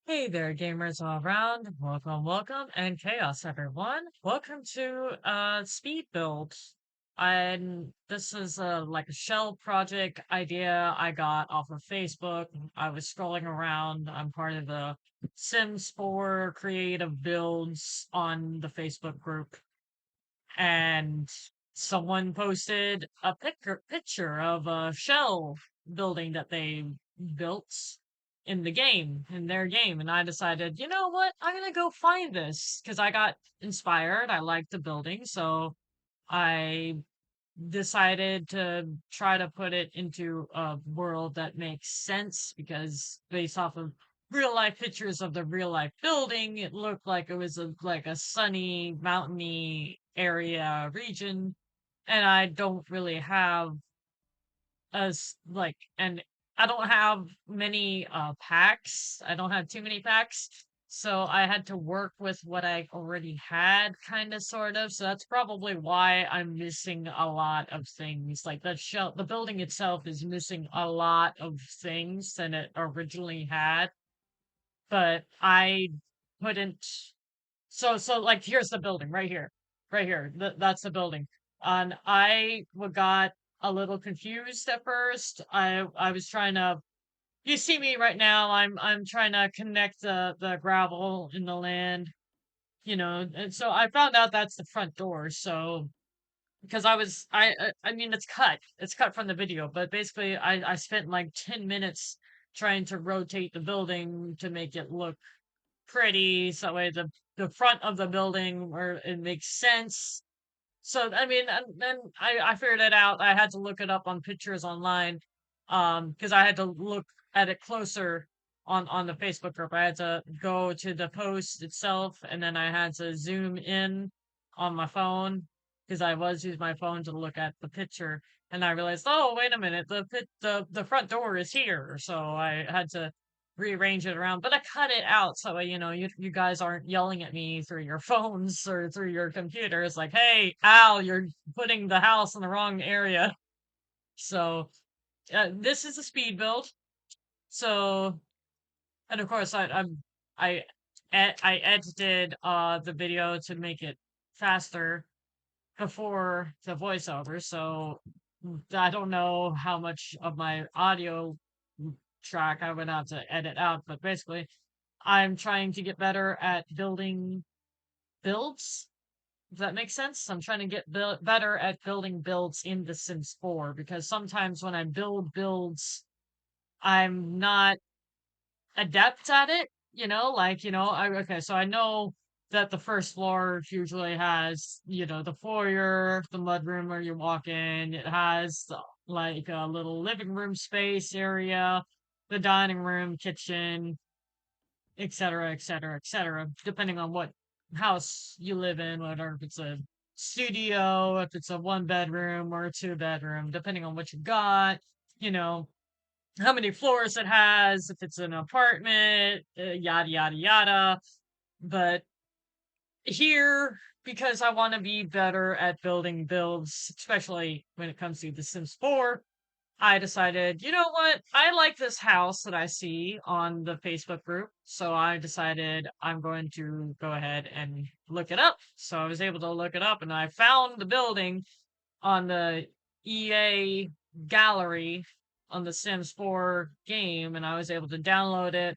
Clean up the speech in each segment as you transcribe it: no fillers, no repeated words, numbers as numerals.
Hey there, gamers all around. Welcome, and chaos, everyone. Welcome to Speed Build. And this is like a shell project idea I got off of Facebook. I was scrolling around. I'm part of the Sims 4 creative builds on the Facebook group, and someone posted a picture of a shell building that they built in their game, and I decided, you know what, I'm gonna go find this because I got inspired. I liked the building, so I decided to try to put it into a world that makes sense because based off of real life pictures of the real life building, it looked like it was like a sunny, mountainy area region. And I don't really have and I don't have many packs. I don't have too many packs. So I had to work with what I already had, kind of, sort of. So that's probably why I'm missing a lot of things. Like the building itself is missing a lot of things than it originally had. But I couldn't. So like here's the building right here, right here. That's the building. And got a little confused at first. I was trying to. You see me right now. I'm trying to connect the gravel in the land. And so I found out that's the front door. So because I mean it's cut from the video, but basically I spent like 10 minutes trying to rotate the building to make it look pretty, so that way the front of the building where it makes sense. So I mean, and then I figured it out. I had to look it up on pictures online, because I had to look at it closer on the Facebook group. I had to go to the post itself, and then I had to zoom in on my phone because I was using my phone to look at the picture, and I realized, oh, wait a minute, the front door is here, so I had to rearrange it around. But I cut it out so you guys aren't yelling at me through your phones or through your computers like, "Hey, Al, you're putting the house in the wrong area." So this is a speed build. So, and of course, I I edited the video to make it faster before the voiceover. So I don't know how much of my audio track I would have to edit out, but basically, I'm trying to get better at building builds. Does that make sense? I'm trying to get better at building builds in The Sims 4 because sometimes when I build builds, I'm not adept at it. Okay, so I know that the first floor usually has, the foyer, the mudroom where you walk in. It has like a little living room space area, the dining room, kitchen, etc., etc., etc., depending on what house you live in, whether if it's a studio, if it's a one bedroom or a two bedroom, depending on what you got, you know, how many floors it has, if it's an apartment, yada, yada, yada. But here, because I want to be better at building builds, especially when it comes to The Sims 4, I decided, you know what? I like this house that I see on the Facebook group. So I decided I'm going to go ahead and look it up. So I was able to look it up and I found the building on the EA gallery on the Sims 4 game, and I was able to download it.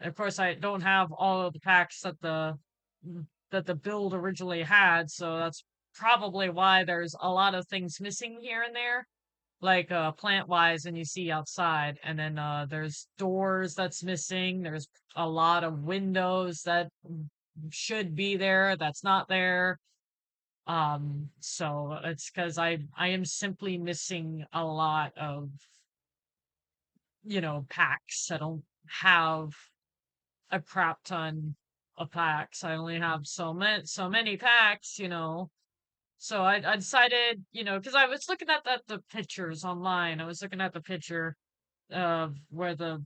And of course, I don't have all of the packs that the build originally had, so that's probably why there's a lot of things missing here and there, like plant wise, and you see outside. And then there's doors that's missing. There's a lot of windows that should be there that's not there. So it's because I am simply missing a lot of packs. I don't have a crap ton of packs. I only have so many packs. So I decided, because I was looking at the pictures online. I was looking at the picture of where the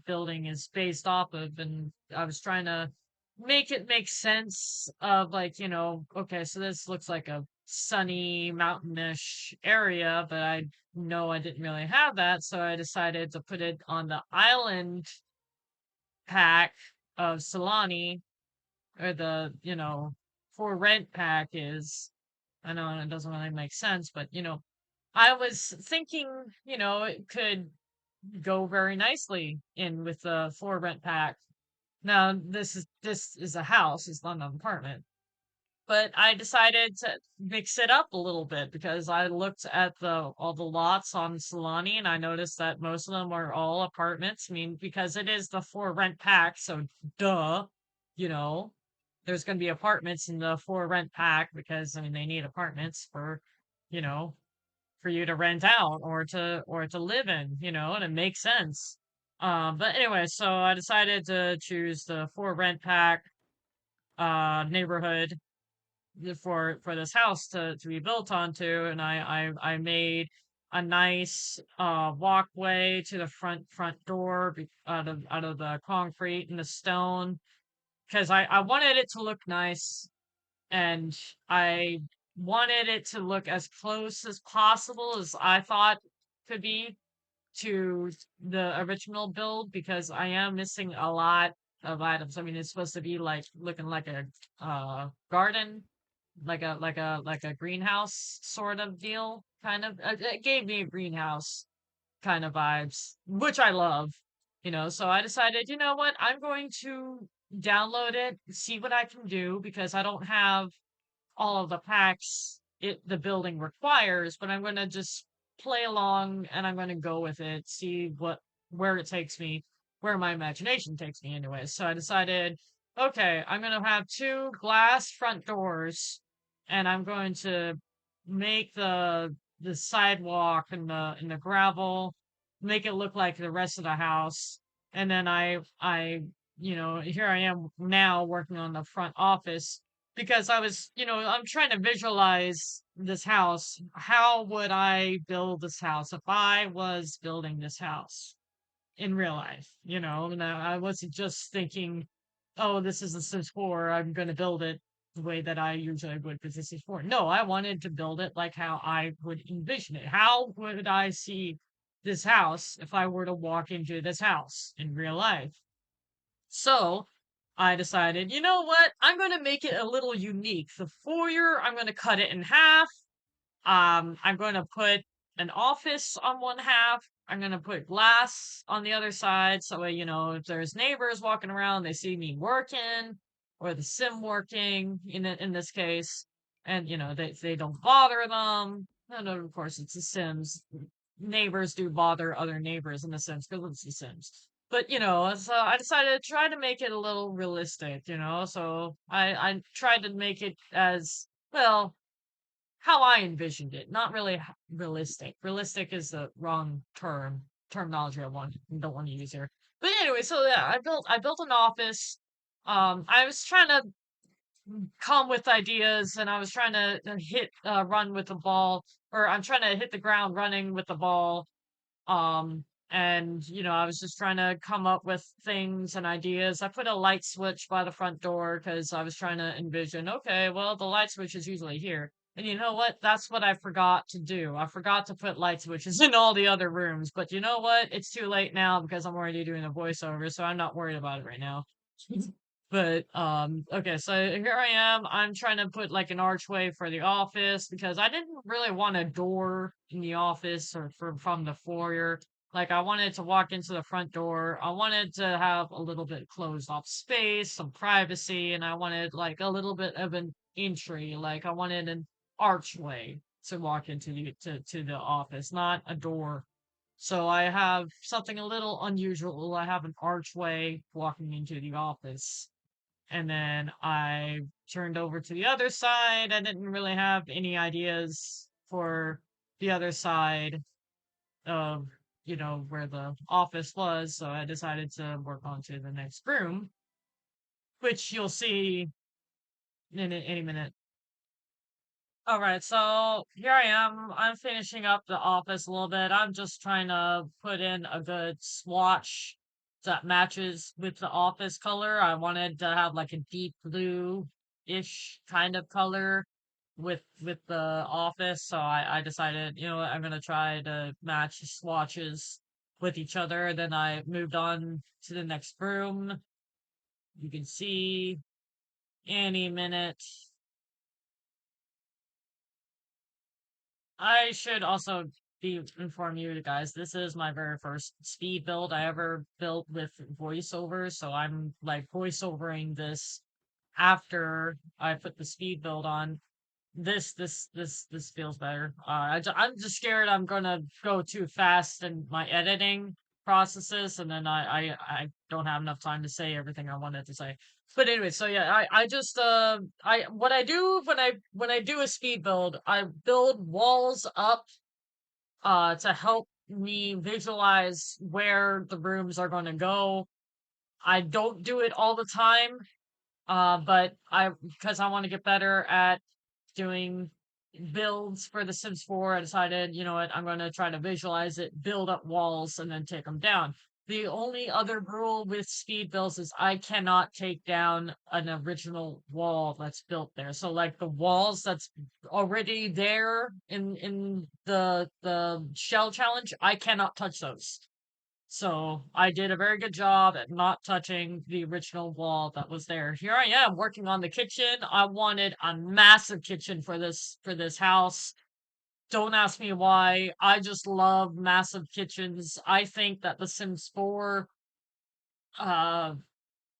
building is based off of, and I was trying to make it make sense of, like, okay, so this looks like a sunny mountainish area, but I know I didn't really have that, so I decided to put it on the island pack of Solani, or for rent pack is. I know it doesn't really make sense, but I was thinking, it could go very nicely in with the for rent pack. Now, this is a house, it's not an apartment. But I decided to mix it up a little bit because I looked at the all the lots on Solani and I noticed that most of them are all apartments. I mean, because it is the for rent pack, so duh, you know, there's going to be apartments in the for rent pack because I mean they need apartments you know, for you to rent out or to live in, and it makes sense. But anyway, so I decided to choose the for rent pack neighborhood for this house to be built onto, and I made a nice walkway to the front door out of the concrete and the stone because I wanted it to look nice, and I wanted it to look as close as possible as I thought could be to the original build because I am missing a lot of items. I mean, it's supposed to be like looking like a garden, like a greenhouse sort of deal, kind of. It gave me a greenhouse kind of vibes, which I love. So I decided, you know what, I'm going to download it, see what I can do because I don't have all of the packs the building requires, but I'm gonna just play along and I'm gonna go with it, see where it takes me, where my imagination takes me anyway. So I decided, okay, I'm gonna have two glass front doors and I'm going to make the sidewalk and the gravel, make it look like the rest of the house. And then here I am now working on the front office because I'm trying to visualize this house. How would I build this house if I was building this house in real life? And I wasn't just thinking, oh, this is a Sims 4, I'm going to build it the way that I usually would with the Sims 4. No, I wanted to build it like how I would envision it. How would I see this house if I were to walk into this house in real life? So I decided, you know what? I'm going to make it a little unique. The foyer, I'm going to cut it in half. I'm going to put an office on one half. I'm going to put glass on the other side. So, if there's neighbors walking around, they see me working or the sim working in this case, and, they don't bother them. And of course, it's the Sims. Neighbors do bother other neighbors in the Sims because it's the Sims. But, so I decided to try to make it a little realistic, so I tried to make it as well how I envisioned it. Not really realistic. Realistic is the wrong terminology don't want to use here. But anyway, so yeah, I built an office. I was trying to come with ideas, and I was trying to hit run with the ball, or I'm trying to hit the ground running with the ball. And I was just trying to come up with things and ideas. I put a light switch by the front door because I was trying to envision, okay, well, the light switch is usually here. And you know what? That's what I forgot to do. I forgot to put light switches in all the other rooms. But you know what? It's too late now because I'm already doing a voiceover, so I'm not worried about it right now. But okay, so here I am. I'm trying to put like an archway for the office because I didn't really want a door in the office or from the foyer. Like I wanted to walk into the front door. I wanted to have a little bit closed off space, some privacy, and I wanted like a little bit of an entry. Like I wanted an archway to walk into the office, not a door. So I have something a little unusual. I have an archway walking into the office. And then I turned over to the other side. I didn't really have any ideas for the other side of, where the office was. So I decided to work on to the next room, which you'll see in any minute. All right, so here I am. I'm finishing up the office a little bit. I'm just trying to put in a good swatch that matches with the office color. I wanted to have like a deep blue-ish kind of color with the office, so I decided, I'm gonna try to match swatches with each other. Then I moved on to the next room. You can see any minute. I should also be inform you guys. This is my very first speed build I ever built with voiceover, so I'm like voiceovering this after I put the speed build on. This feels better. I'm just scared I'm gonna go too fast in my editing processes, and then I don't have enough time to say everything I wanted to say. But anyway, so yeah, I just I what I do when I do a speed build, I build walls up to help me visualize where the rooms are going to go. I don't do it all the time, but I because I want to get better at doing builds for The Sims 4, I decided, you know what, I'm going to try to visualize it, build up walls, and then take them down. The only other rule with speed builds is I cannot take down an original wall that's built there. So like the walls that's already there in the shell challenge, I cannot touch those. So I did a very good job at not touching the original wall that was there. Here I am working on the kitchen. I wanted a massive kitchen for this house. Don't ask me why. I just love massive kitchens. I think that The Sims 4 uh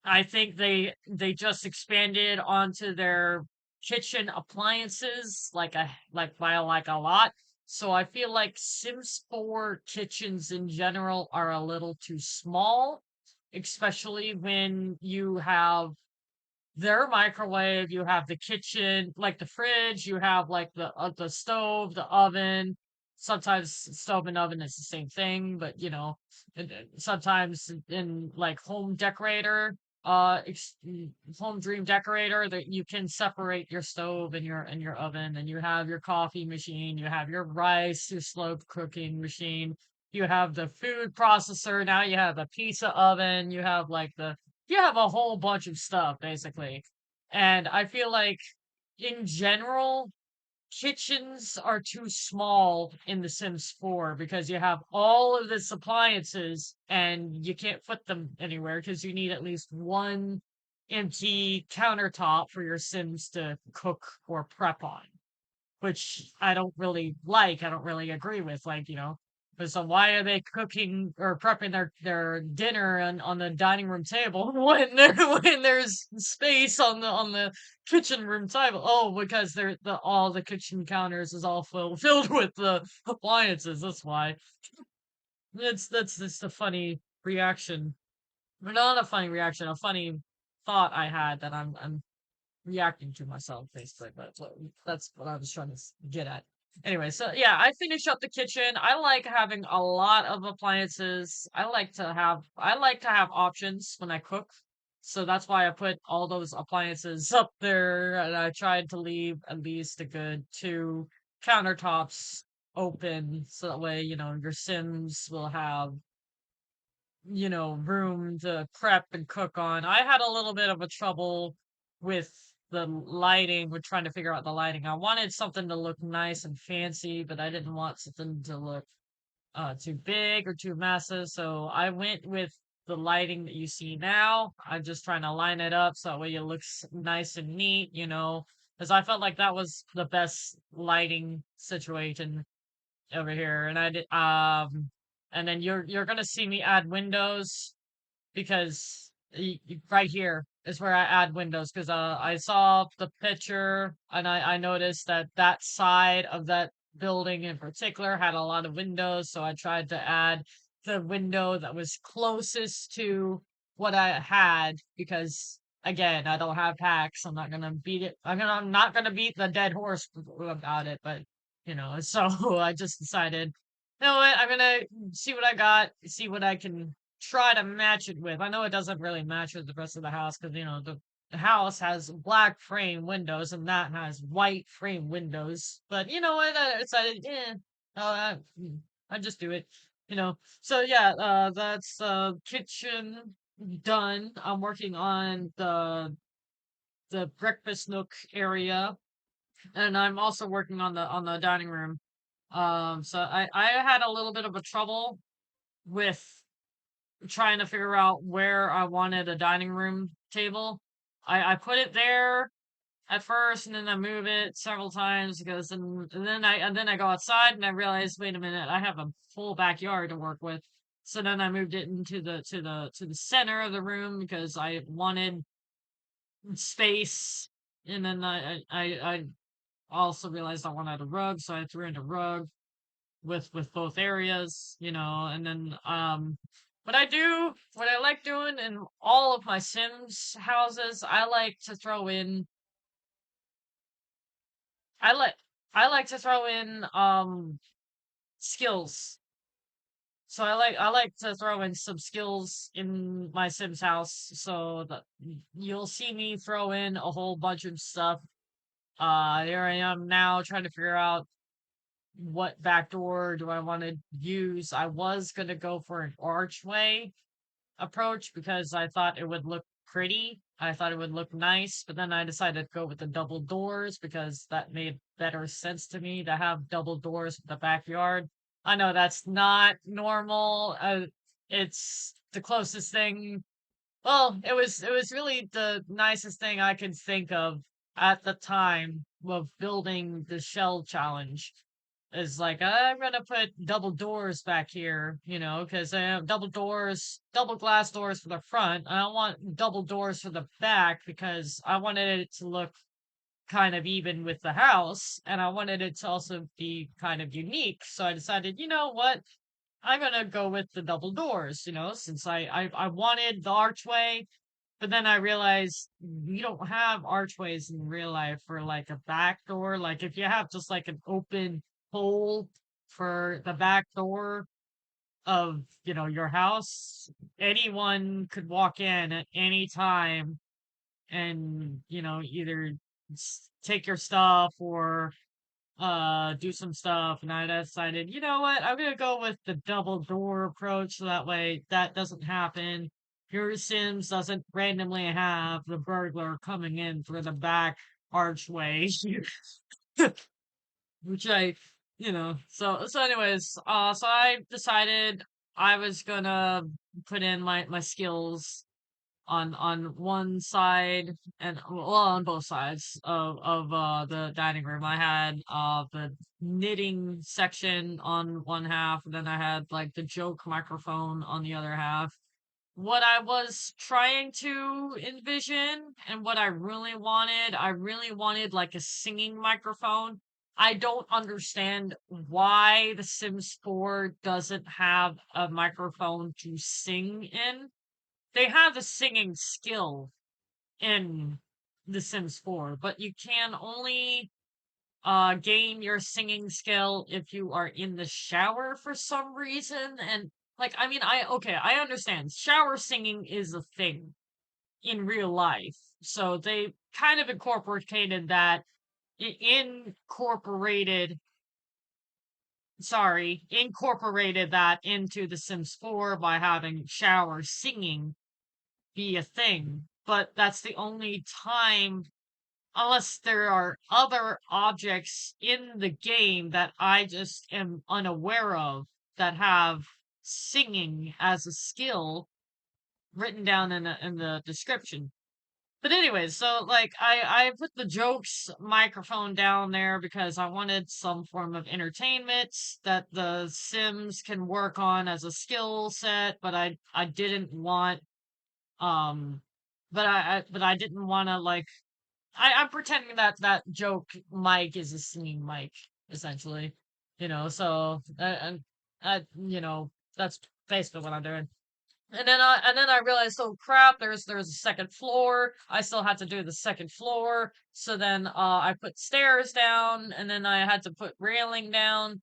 I think they just expanded onto their kitchen appliances like by like a lot. So I feel like Sims 4 kitchens in general are a little too small, especially when you have their microwave, you have the kitchen, like the fridge, you have like the stove, the oven. Sometimes stove and oven is the same thing, but you know, sometimes in like home decorator, home dream decorator, that you can separate your stove and your oven, and you have your coffee machine, you have your rice, your slow cooking machine, you have the food processor, now you have a pizza oven, you have a whole bunch of stuff basically. And I feel like in general, kitchens are too small in The Sims 4 because you have all of this appliances and you can't put them anywhere because you need at least one empty countertop for your Sims to cook or prep on, which I don't really like. I don't really agree with. Like, you know, but so why are they cooking or prepping their dinner on the dining room table when when there's space on the kitchen room table? Oh, because the all the kitchen counters is all filled with the appliances. That's why. That's just a funny reaction. Or not a funny reaction, a funny thought I had that I'm reacting to myself basically, but that's what I was trying to get at. Anyway, so yeah, I finish up the kitchen. I like having a lot of appliances. I like to have options when I cook. So that's why I put all those appliances up there, and I tried to leave at least a good two countertops open so that way, you know, your Sims will have, you know, room to prep and cook on. I had a little bit of a trouble with the lighting, with trying to figure out the lighting. I wanted something to look nice and fancy, but I didn't want something to look too big or too massive. So I went with the lighting that you see now. I'm just trying to line it up so that way it looks nice and neat, you know, because I felt like that was the best lighting situation over here. And I did and then you're gonna see me add windows because right here is where I add windows because I saw the picture and I noticed that that side of that building in particular had a lot of windows, so I tried to add the window that was closest to what I had because again I don't have packs. I'm not gonna beat it. I'm not gonna beat the dead horse about it, but you know, so I just decided, you know what, I'm gonna see what I got, see what I can try to match it with. I know it doesn't really match with the rest of the house because you know the house has black frame windows and that has white frame windows. But you know what? I decided, yeah, I just do it. You know. So yeah, that's kitchen done. I'm working on the breakfast nook area, and I'm also working on the dining room. So I had a little bit of a trouble with trying to figure out where I wanted a dining room table. I put it there at first, and then I move it several times because, and then I go outside and I realize, wait a minute, I have a full backyard to work with. So then I moved it into the center of the room because I wanted space. And then I also realized I wanted a rug, so I threw in a rug with both areas, and then what I like doing in all of my Sims houses, I like I like to throw in skills. So I like to throw in some skills in my Sims house so that you'll see me throw in a whole bunch of stuff. Here I am now trying to figure out what back door do I want to use. I was gonna go for an archway approach because I thought it would look pretty. I thought it would look nice, but then I decided to go with the double doors because that made better sense to me to have double doors in the backyard. I know that's not normal. It's the closest thing. Well, it was really the nicest thing I could think of at the time of building the shell challenge. Is like, I'm gonna put double doors back here, because I have double doors, double glass doors for the front. I don't want double doors for the back because I wanted it to look kind of even with the house, and I wanted it to also be kind of unique. So I decided, you know what? I'm gonna go with the double doors, since I wanted the archway, but then I realized we don't have archways in real life for like a back door. Like if you have just like an open hole for the back door of, your house, anyone could walk in at any time and, either take your stuff or do some stuff. And I decided, you know what, I'm gonna go with the double door approach so that way that doesn't happen. Your Sims doesn't randomly have the burglar coming in through the back archway. Which so anyways, so I decided I was gonna put in my skills on one side, and well, on both sides of the dining room. I had the knitting section on one half, and then I had like the joke microphone on the other half. What I was trying to envision and what I really wanted like a singing microphone. I don't understand why The Sims 4 doesn't have a microphone to sing in. They have a singing skill in The Sims 4, but you can only gain your singing skill if you are in the shower for some reason. And like, I mean, I understand shower singing is a thing in real life, so they kind of incorporated incorporated that into The Sims 4 by having shower singing be a thing, but that's the only time, unless there are other objects in the game that I just am unaware of that have singing as a skill written down in the description. But anyways, so like I put the jokes microphone down there because I wanted some form of entertainment that the Sims can work on as a skill set, but I didn't want um but I didn't want to like I'm pretending that that joke mic is a singing mic essentially, so and that's basically what I'm doing. And then I realized, oh crap, there's a second floor. I still had to do the second floor. So then I put stairs down, and then I had to put railing down.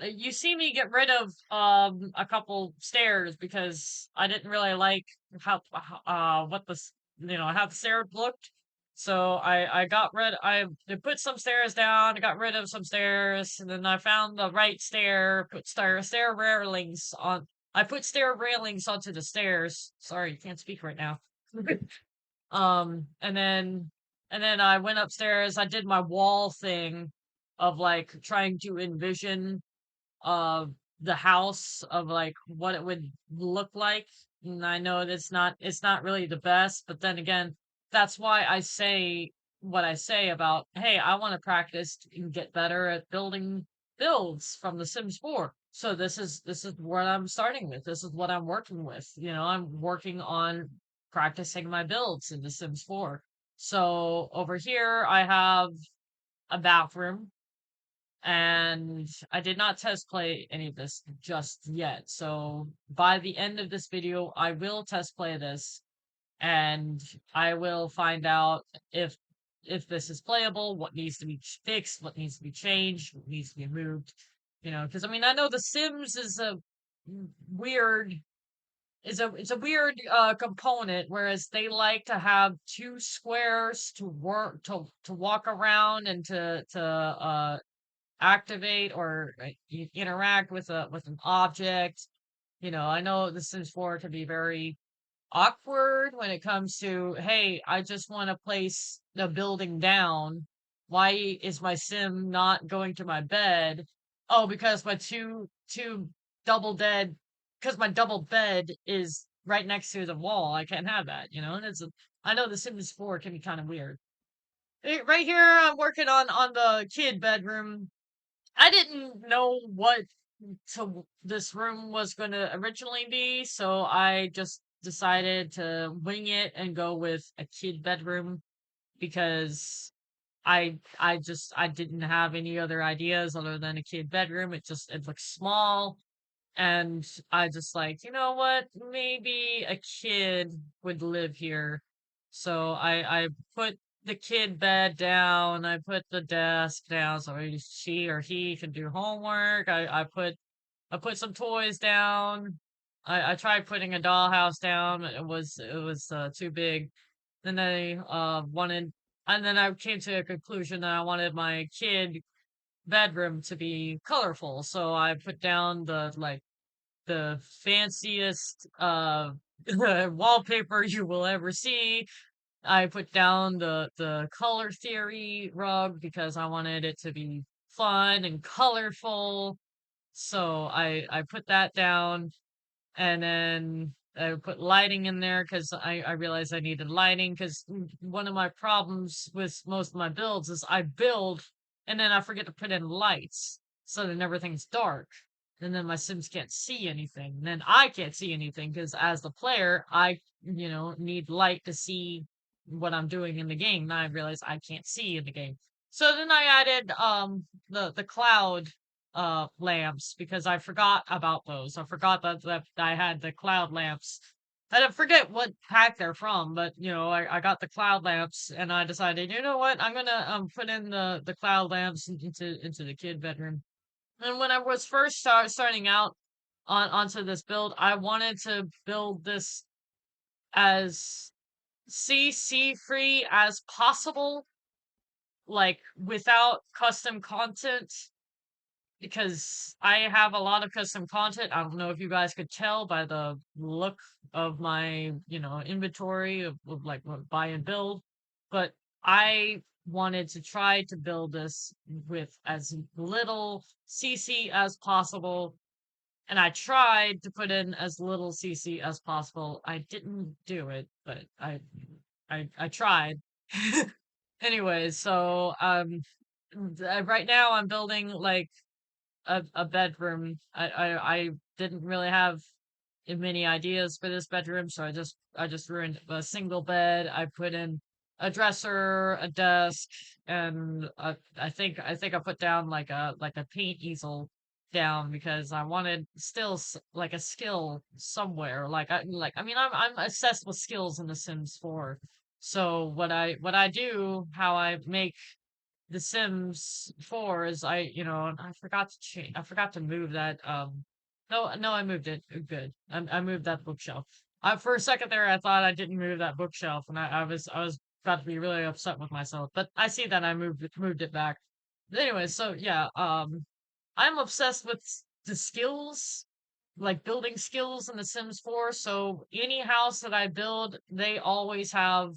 You see me get rid of a couple stairs because I didn't really like what how the stairs looked. So I got rid I put some stairs down, I got rid of some stairs, and then I found the right stair, put stair railings on. I put stair railings onto the stairs. Sorry, can't speak right now. And then I went upstairs. I did my wall thing of like trying to envision uh the house of like what it would look like. And I know it's not really the best, but then again, that's why I say what I say about, hey, I want to practice and get better at building builds from The Sims 4. So this is what I'm starting with. This is what I'm working with. You know, I'm working on practicing my builds in The Sims 4. So over here I have a bathroom, and I did not test play any of this just yet. So by the end of this video, I will test play this, and I will find out if this is playable, what needs to be fixed, what needs to be changed, what needs to be moved. You know, because I mean, I know The Sims is a weird it's a weird component, whereas they like to have two squares to work to walk around and to activate or interact with an object. You know, I know The Sims 4 can be very awkward when it comes to, hey, I just want to place the building down. Why is my sim not going to my bed? Oh, because my two double dead because my double bed is right next to the wall. I can't have that, you know? And I know The Sims 4 can be kind of weird. Right here I'm working on the kid bedroom. I didn't know what this room was going to originally be, so I just decided to wing it and go with a kid bedroom because I didn't have any other ideas other than a kid bedroom. It looks small, and I just like, you know what? Maybe a kid would live here. So I put the kid bed down. I put the desk down so she or he can do homework. I put some toys down. I tried putting a dollhouse down, but it was too big. Then I wanted, and then I came to a conclusion that I wanted my kid bedroom to be colorful. So I put down the fanciest wallpaper you will ever see. I put down the color theory rug because I wanted it to be fun and colorful. So I put that down, and then I put lighting in there because I realized I needed lighting because one of my problems with most of my builds is I build and then I forget to put in lights. So then everything's dark. And then my Sims can't see anything. And then I can't see anything because as the player, I, you know, need light to see what I'm doing in the game. Now I realize I can't see in the game. So then I added the cloud lamps because I forgot about those. I forgot that I had the cloud lamps. I don't forget what pack they're from, but you know, I got the cloud lamps and I decided, you know what, I'm gonna put in the cloud lamps into the kid bedroom. And when I was first starting out onto this build, I wanted to build this as CC free as possible, like without custom content, because I have a lot of custom content. I don't know if you guys could tell by the look of my, you know, inventory of like what buy and build, but I wanted to try to build this with as little CC as possible, and I tried to put in as little CC as possible. I didn't do it, but I tried. Anyways, so right now I'm building like a bedroom. I didn't really have many ideas for this bedroom, so I just ruined a single bed. I put in a dresser, a desk, and I think I put down like a paint easel down because I wanted still like a skill somewhere. I mean I'm obsessed with skills in The Sims 4. So what I do, how I make the Sims 4 is I forgot to change. I forgot to move that. No, I moved it. Good. I moved that bookshelf. For a second there, I thought I didn't move that bookshelf, and I was about to be really upset with myself. But I see that I moved it back. But anyway, so yeah, I'm obsessed with the skills, like building skills in The Sims 4. So any house that I build, they always have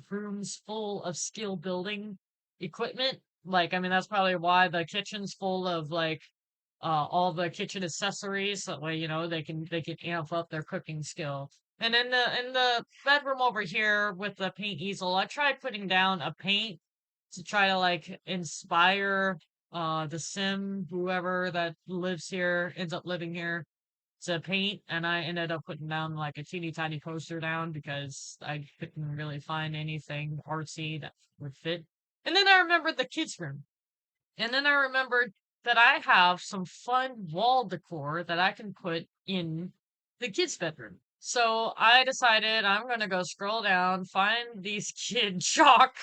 rooms full of skill building equipment. Like, I mean, that's probably why the kitchen's full of like all the kitchen accessories. That way, they can amp up their cooking skill. And in the bedroom over here with the paint easel, I tried putting down a paint to try to like inspire the sim whoever that lives here ends up living here to paint, and I ended up putting down like a teeny tiny poster down because I couldn't really find anything artsy that would fit. And then I remembered the kids room. And then I remembered that I have some fun wall decor that I can put in the kids' bedroom. So I decided I'm gonna go scroll down, find these kid chalk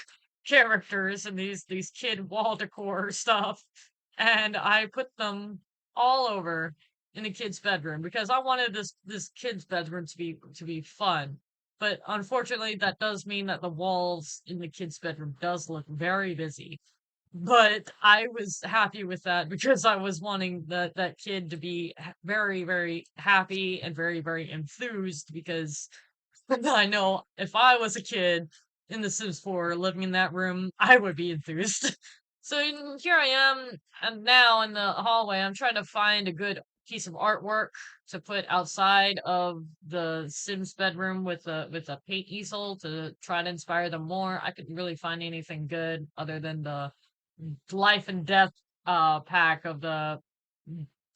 characters and these kid wall decor stuff, and I put them all over in the kids' bedroom because I wanted this kid's bedroom to be fun. But unfortunately, that does mean that the walls in the kids' bedroom does look very busy, but I was happy with that because I was wanting that kid to be very, very happy and very, very enthused because I know if I was a kid in The Sims 4 living in that room, I would be enthused. So here I am, and now in the hallway, I'm trying to find a good piece of artwork to put outside of the Sims bedroom with a paint easel to try to inspire them more. I couldn't really find anything good other than the life and death pack of the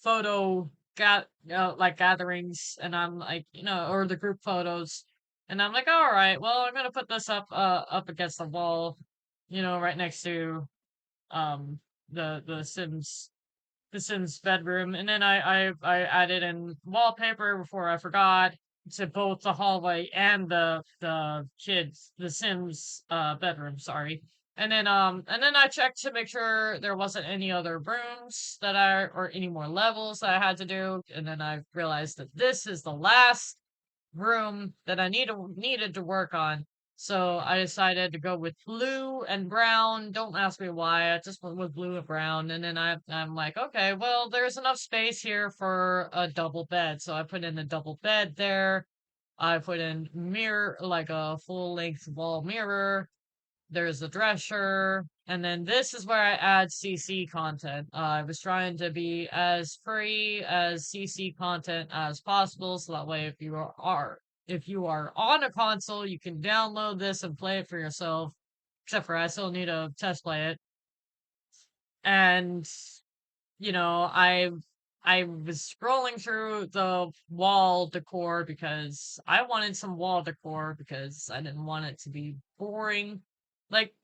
photo like gatherings, and I'm like, or the group photos, and I'm like, all right, well, I'm gonna put this up against the wall, right next to um the Sims bedroom, and then I added in wallpaper before I forgot to both the hallway and the Sims bedroom, sorry. And then I checked to make sure there wasn't any other rooms or any more levels that I had to do, and then I realized that this is the last room that I needed to work on. So I decided to go with blue and brown. Don't ask me why. I just went with blue and brown. And then I'm like, okay, well, there's enough space here for a double bed. So I put in a double bed there. I put in mirror, like a full length wall mirror. There's a dresser, and then this is where I add CC content. I was trying to be as free as CC content as possible, so that way if you are on a console, you can download this and play it for yourself. Except for I still need to test play it. And I was scrolling through the wall decor because I wanted some wall decor because I didn't want it to be boring. Like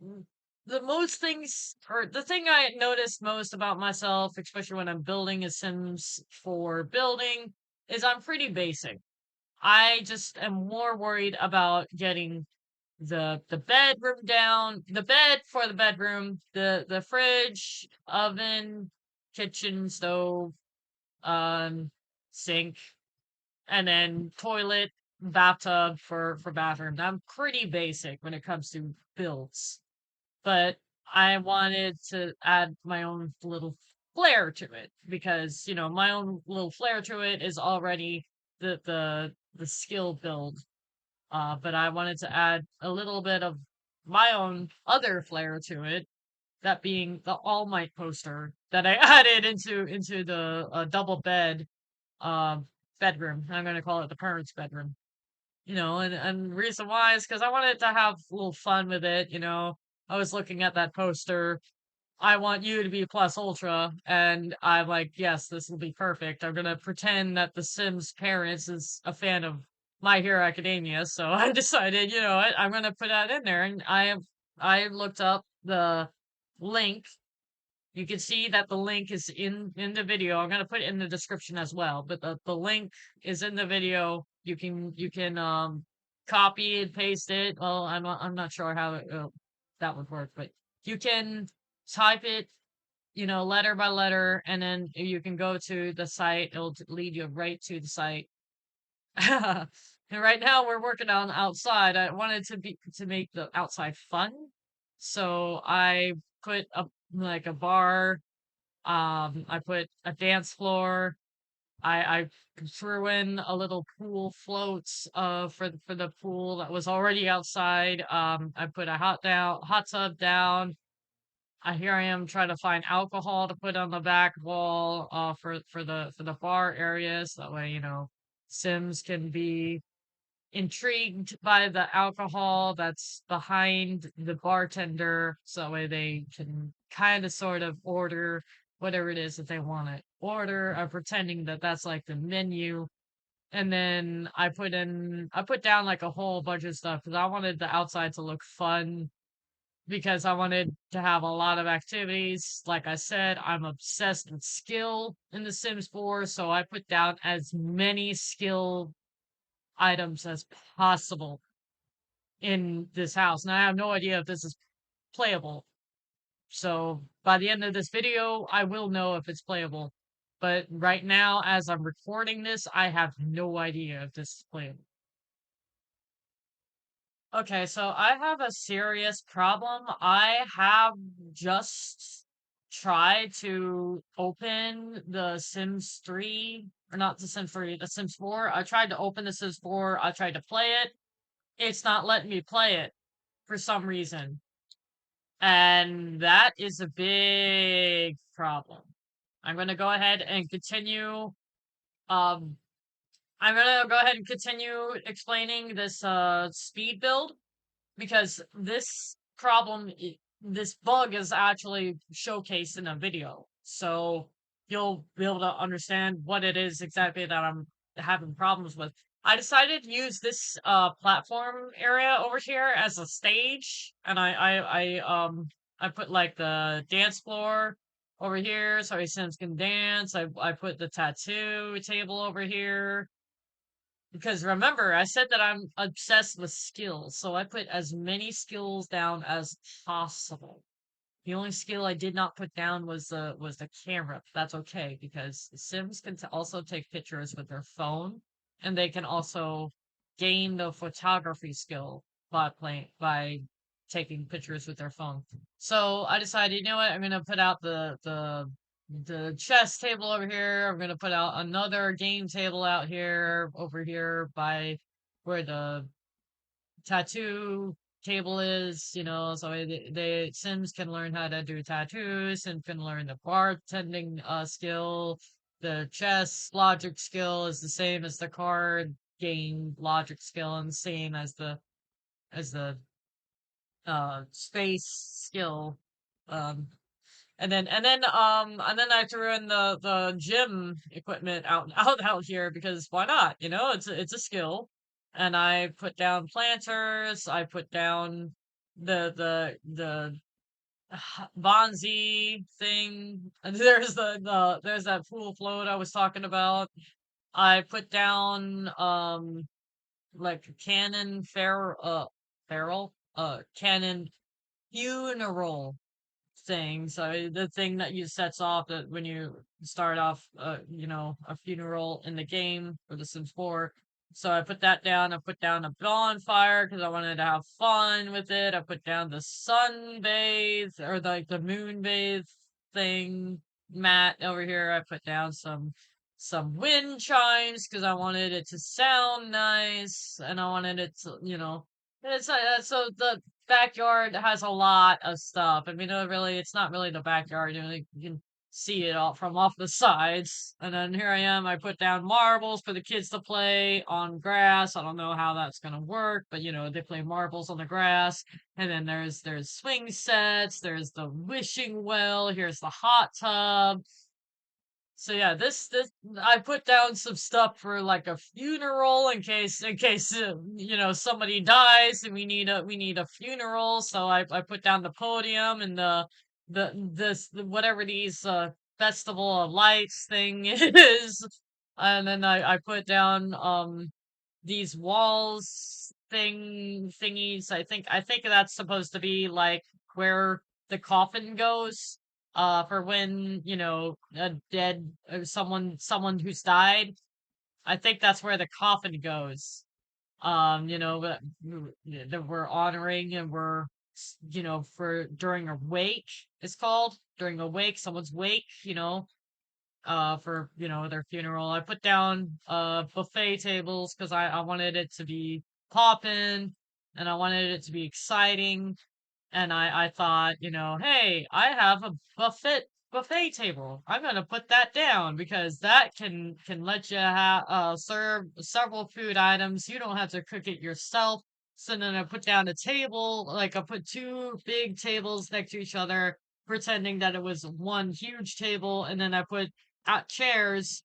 the most things, or the thing I noticed most about myself, especially when I'm building a Sims for building, is I'm pretty basic. I just am more worried about getting the bedroom down, the bed for the bedroom, the fridge, oven, kitchen, stove, um, sink, and then toilet, bathtub for bathroom. I'm pretty basic when it comes to builds, but I wanted to add my own little flair to it because my own little flair to it is already the skill build. But I wanted to add a little bit of my own other flair to it, that being the All Might poster that I added into the double bed uh, bedroom. I'm gonna call it the parents' bedroom. And reason why is because I wanted to have a little fun with it. I was looking at that poster. I want you to be plus ultra, and I'm like, yes, this will be perfect. I'm gonna pretend that the Sims parents is a fan of My Hero Academia, so I decided, what, I'm gonna put that in there, and I looked up the link. You can see that the link is in the video. I'm gonna put it in the description as well, but the link is in the video. You can copy and paste it. Well, I'm not sure how that would work, but you can type it, letter by letter, and then you can go to the site. It'll lead you right to the site. And right now we're working on outside. I wanted to make the outside fun, so I put like a bar. I put a dance floor. I threw in a little pool floats for the pool that was already outside. I put a hot tub down. Here I am trying to find alcohol to put on the back wall for the bar areas. That way, Sims can be intrigued by the alcohol that's behind the bartender, so that way they can kind of sort of order whatever it is that they want to order, pretending that that's like the menu. And then I put down like a whole bunch of stuff because I wanted the outside to look fun, because I wanted to have a lot of activities. Like I said, I'm obsessed with skill in The Sims 4, so I put down as many skill items as possible in this house. And I have no idea if this is playable. So by the end of this video, I will know if it's playable. But right now, as I'm recording this, I have no idea if this is playable. Okay, so I have a serious problem. I have just tried to open the Sims 3, or not the Sims 3, the Sims 4. I tried to open the Sims 4. I tried to play it. It's not letting me play it for some reason. And that is a big problem. I'm going to go ahead and continue. Um, I'm going to go ahead and continue explaining this speed build, because this bug is actually showcased in a video. So you'll be able to understand what it is exactly that I'm having problems with. I decided to use this platform area over here as a stage, and I put like the dance floor over here so his Sims can dance. I put the tattoo table over here, because remember, I said that I'm obsessed with skills, so I put as many skills down as possible. The only skill I did not put down was the camera. That's okay, because Sims can also take pictures with their phone, and they can also gain the photography skill by taking pictures with their phone. So I decided, you know what, I'm gonna put out the chess table over here. I'm gonna put out another game table out here over here by where the tattoo table is, so the Sims can learn how to do tattoos and can learn the bartending skill. The chess logic skill is the same as the card game logic skill, and same as the space skill. Um and then I threw in the gym equipment out here, because why not? It's a skill. And I put down planters, I put down the Bonzi thing. And there's that pool float I was talking about. I put down like cannon cannon funeral thing. So the thing that you sets off that when you start off, a funeral in the game for The Sims 4. So I put that down. I put down a bonfire because I wanted to have fun with it. I put down the sunbathe, or like the moon bathe thing mat over here. I put down some wind chimes because I wanted it to sound nice, and I wanted it to, so the backyard has a lot of stuff. I mean, it's not really the backyard. You can see it all from off the sides. And then here I am. I put down marbles for the kids to play on grass. I don't know how that's gonna work, but they play marbles on the grass. And then there's swing sets. There's the wishing well. Here's the hot tub. So yeah, this I put down some stuff for like a funeral, in case somebody dies and we need a funeral. So I put down the podium and whatever these festival of lights thing is. And then I put down these walls thingies. I think that's supposed to be like where the coffin goes, for when, a dead, or someone who's died. I think that's where the coffin goes. That we're honoring, and for during a wake, it's called during a wake, someone's wake, for their funeral. I put down buffet tables because I wanted it to be poppin', and I wanted it to be exciting. And I thought, hey, I have a buffet table. I'm gonna put that down because that can let you serve several food items. You don't have to cook it yourself. So then I put down a table, like I put two big tables next to each other, pretending that it was one huge table, and then I put out chairs.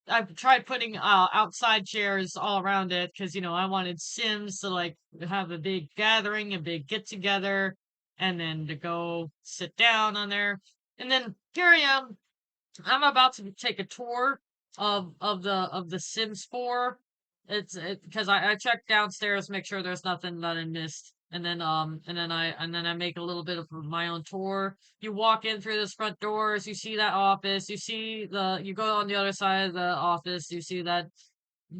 I've tried putting outside chairs all around it because I wanted Sims to like have a big gathering, a big get together, and then to go sit down on there. And then here I am. I'm about to take a tour of the Sims 4. It's because I checked downstairs, make sure there's nothing that I missed. And then I make a little bit of my own tour. You walk in through this front doors, you see that office, you go on the other side of the office, you see that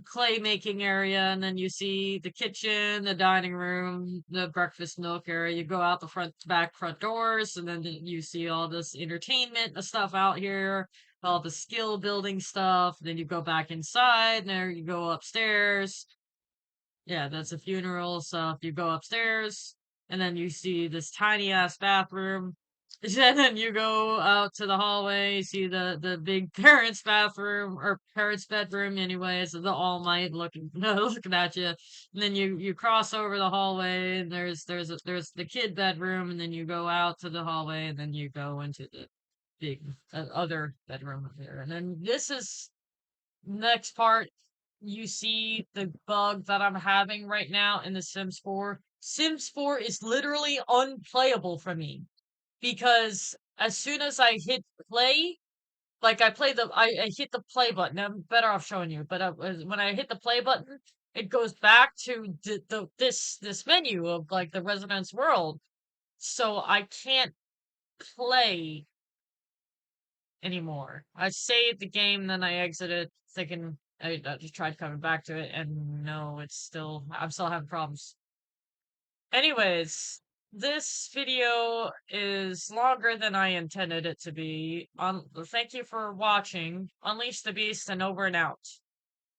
clay making area, and then you see the kitchen, the dining room, the breakfast nook area. You go out the back front doors, and then you see all this entertainment stuff out here, all the skill building stuff. Then you go back inside, and there you go upstairs. Yeah, that's a funeral. So if you go upstairs, and then you see this tiny ass bathroom. And then you go out to the hallway, you see the big parents' bathroom or parents' bedroom, anyways, the All Might looking looking at you. And then you cross over the hallway, and there's the kid bedroom, and then you go out to the hallway, and then you go into the big other bedroom up there. And then this is next part, you see the bug that I'm having right now in the Sims 4. Sims 4 is literally unplayable for me because as soon as I hit play, like I hit the play button. I'm better off showing you, but when I hit the play button, it goes back to this menu of like the Residence World. So I can't play anymore. I saved the game, then I exited, thinking I just tried coming back to it, and no, I'm still having problems. Anyways, this video is longer than I intended it to be. Thank you for watching. Unleash the Beast and over and out.